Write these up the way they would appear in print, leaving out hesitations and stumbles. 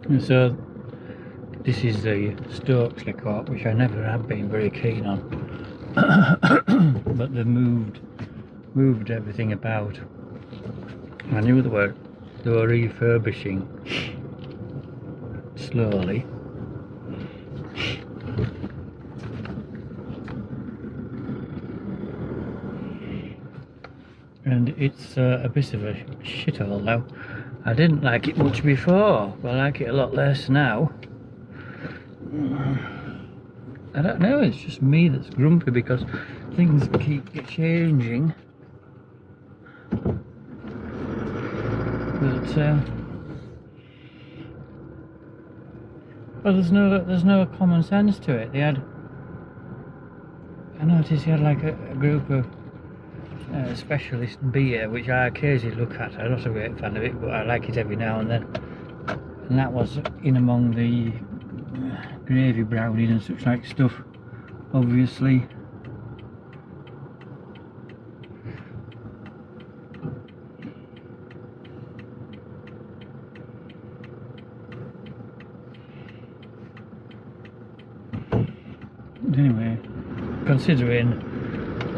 So this is the Stokesley court, which I never have been very keen on. But they've moved everything about. I knew they were refurbishing slowly. And it's a bit of a shithole now. I didn't like it much before, but I like it a lot less now. I don't know, it's just me that's grumpy because things keep changing. But well, there's no common sense to it. I noticed he had like a group of specialist beer, which I occasionally look at. I'm not a great fan of it, but I like it every now and then. And that was in among the gravy browning and such like stuff, obviously. Anyway, considering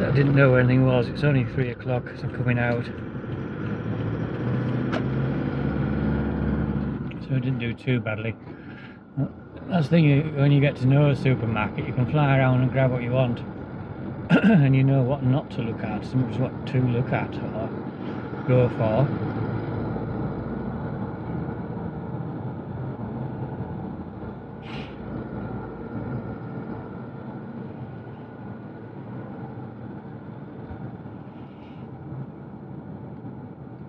I didn't know where anything was, it's only 3 o'clock, so I'm coming out. So I didn't do too badly. That's the thing, when you get to know a supermarket, you can fly around and grab what you want. And you know what not to look at, so much what to look at or go for.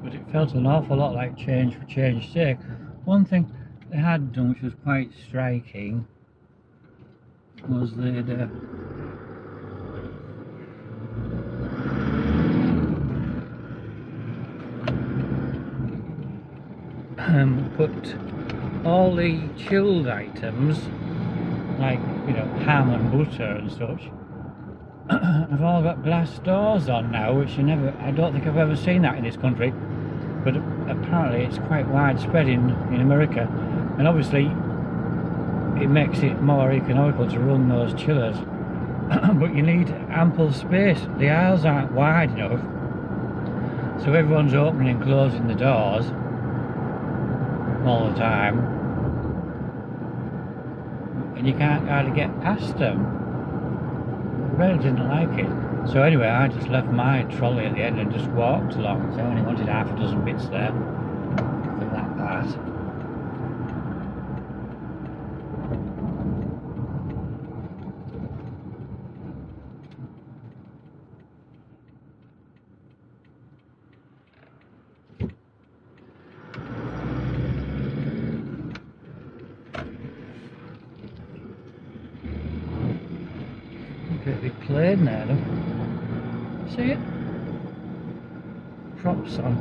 But it felt an awful lot like change for change's sake. One thing they had done, which was quite striking, was they'd put all the chilled items, like, you know, ham and butter and such, have all got glass doors on now, which I don't think I've ever seen that in this country, but apparently it's quite widespread in America, and obviously it makes it more economical to run those chillers. But you need ample space. The aisles aren't wide enough, so everyone's opening and closing the doors all the time, and you can't hardly get past them. I really didn't like it. So anyway, I just left my trolley at the end and just walked along. So I only wanted half a dozen bits there for that part. Great big plane there, look. See it? Props on.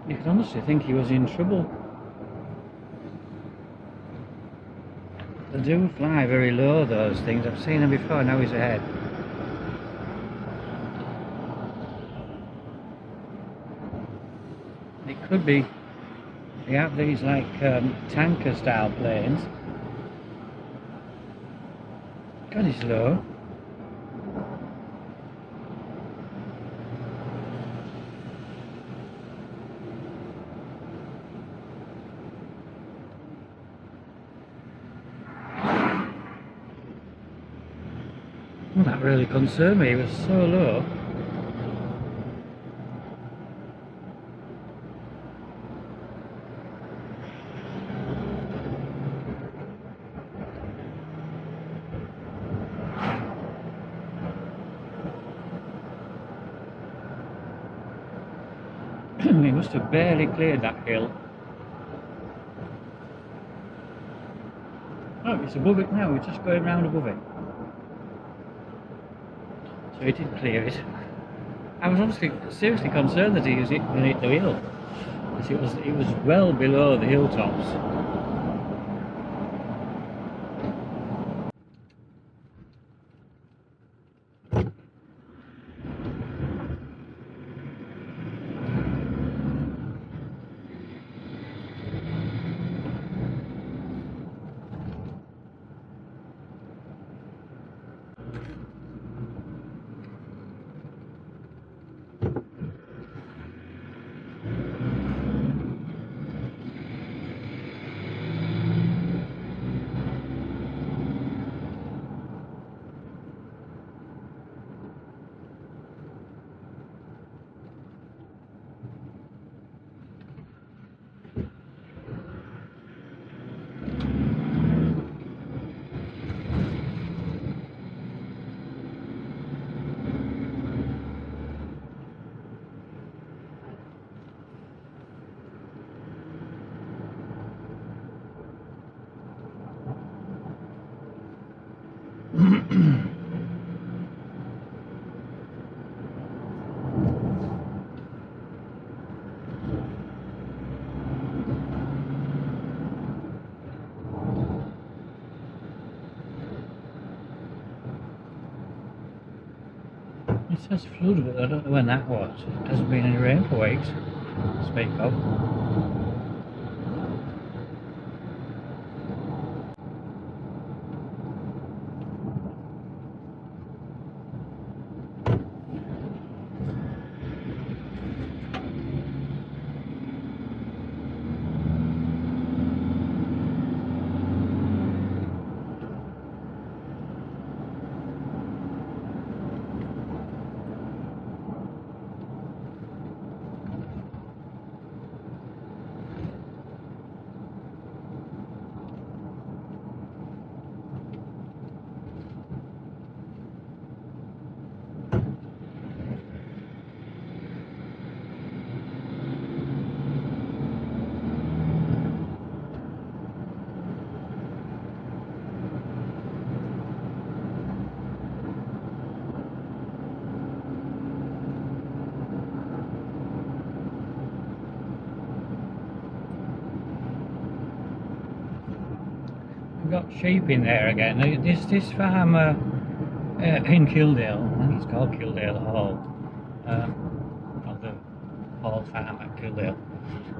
You could honestly think he was in trouble. They do fly very low, those things. I've seen them before, now he's ahead. It could be. They have these like tanker style planes. God, he's low. Well, that really concerned me, he was so low. He must have barely cleared that hill. Oh, it's above it now, we're just going round above it. So he did clear it. I was honestly seriously concerned that he was going to hit the hill, because it was well below the hilltops. It says flood, but I don't know when that was. It hasn't been any rain for weeks to speak of. We've got sheep in there again. This farm in Kildale, I think it's called Kildale Hall, not the Hall farm at Kildale.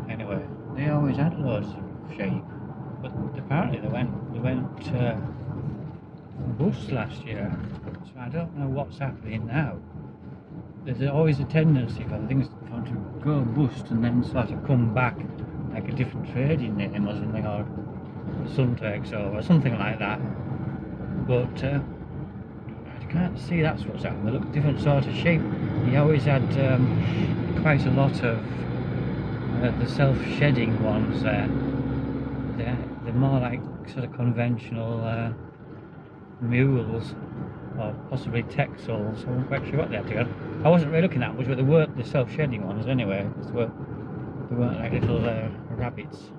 Anyway, they always had loads of sheep, but apparently they went bust last year. So I don't know what's happening now. There's always a tendency for things to go bust and then sort of come back, like a different trading name or something, or sun takes over, something like that. But I can't see that's what's happened. They look different sort of sheep. He always had quite a lot of the self-shedding ones there. They're more like sort of conventional mules, or possibly Texels. I wasn't quite sure what they had together. I wasn't really looking at much, but they weren't the self-shedding ones anyway. They weren't like little rabbits.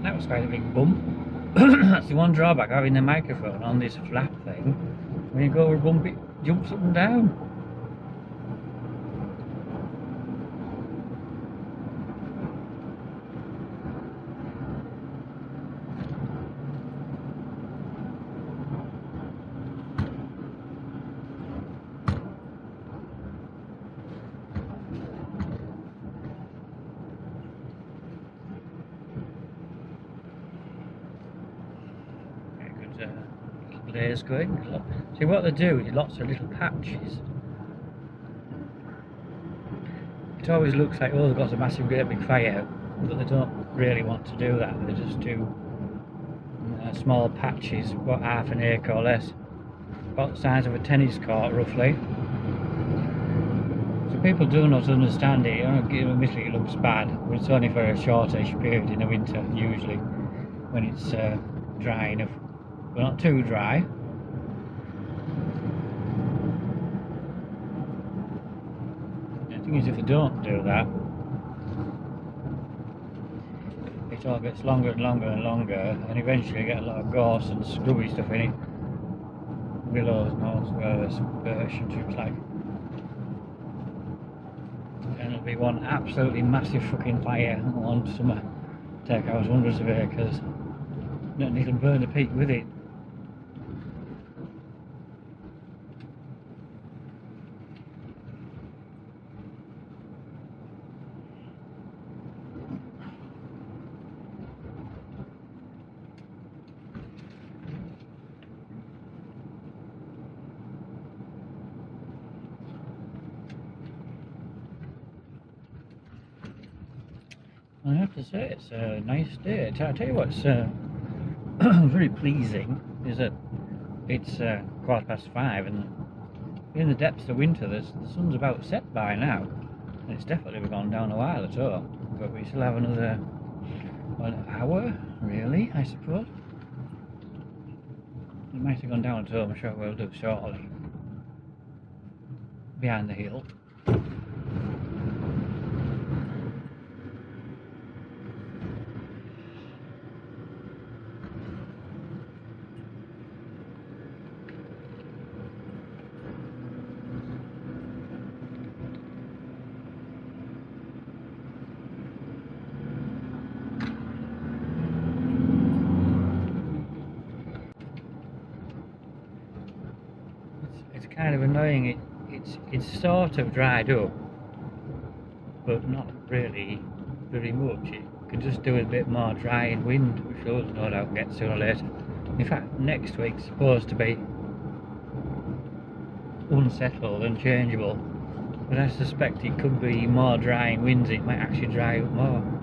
That was quite a big bump. That's the one drawback of having the microphone on this flap thing. When you go over a bump, it jumps up and down. Layers going. See what they do is lots of little patches. It always looks like, oh, they've got a massive great big fire, but they don't really want to do that. They just do small patches, about half an acre or less, about the size of a tennis court roughly. So people do not understand it. Admittedly it looks bad, but it's only for a shortish period in the winter usually, when it's dry enough. But not too dry. The thing is, if they don't do that, it all gets longer and longer and longer, and eventually you get a lot of gorse and scrubby stuff in it. Willows and all sorts, birch and things like. And it'll be one absolutely massive fucking fire one summer. Take out hundreds of acres. And it'll burn the peak with it. I have to say it's a nice day. I tell you what's very pleasing is that it's 5:15 and in the depths of winter the sun's about set by now, and it's definitely gone down a while at all, but we still have another an hour really, I suppose. It might have gone down at all, I'm sure we'll do shortly, behind the hill. It's kind of annoying. It's sort of dried up, but not really very much. It could just do with a bit more drying wind, which will no doubt get sooner or later. In fact, next week's supposed to be unsettled and changeable, but I suspect it could be more drying winds. It might actually dry up more.